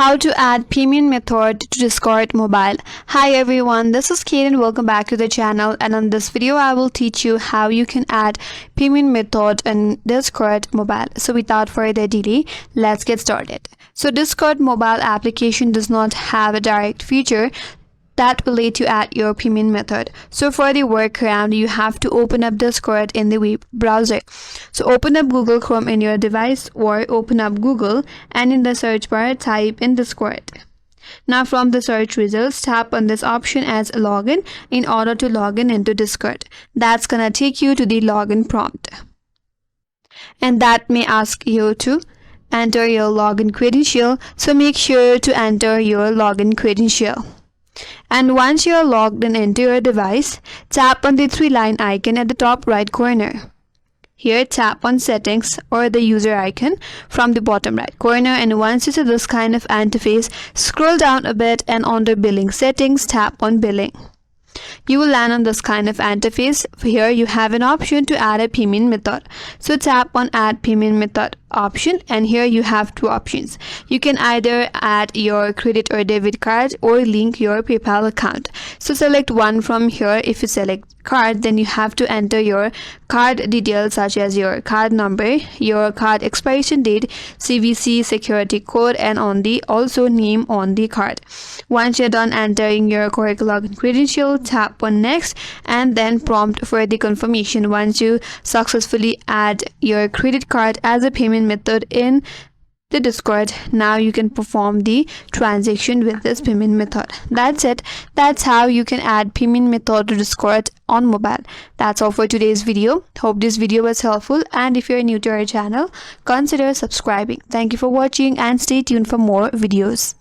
How to add payment method to Discord mobile. Hi everyone, this is Kate and welcome back to the channel, and on this video I will teach you how you can add payment method in Discord mobile. So without further delay, let's get started. So Discord mobile application does not have a direct feature that will let you add your payment method. So for the workaround, you have to open up Discord in the web browser. So open up Google Chrome in your device or open up Google and in the search bar type in Discord. Now from the search results, tap on this option as login in order to log in into Discord. That's gonna take you to the login prompt. And that may ask you to enter your login credential. So make sure to enter your login credential. And once you are logged in into your device, tap on the three-line icon at the top right corner. Here, tap on settings or the user icon from the bottom right corner, and once you see this kind of interface, scroll down a bit and under billing settings, tap on billing. You will land on this kind of interface. Here you have an option to add a payment method. So tap on add payment method option, and here you have two options. You can either add your credit or debit card or link your PayPal account. So select one from here. If you select card, then you have to enter your card details such as your card number, your card expiration date, CVC security code, and on the also name on the card. Once you're done entering your correct login credential, tap on next and then prompt for the confirmation. Once you successfully add your credit card as a payment method in the Discord, now you can perform the transaction with this payment method. That's it. That's how you can add payment method to Discord on mobile. That's all for today's video. Hope this video was helpful, and if you're new to our channel, consider subscribing. Thank you for watching and stay tuned for more videos.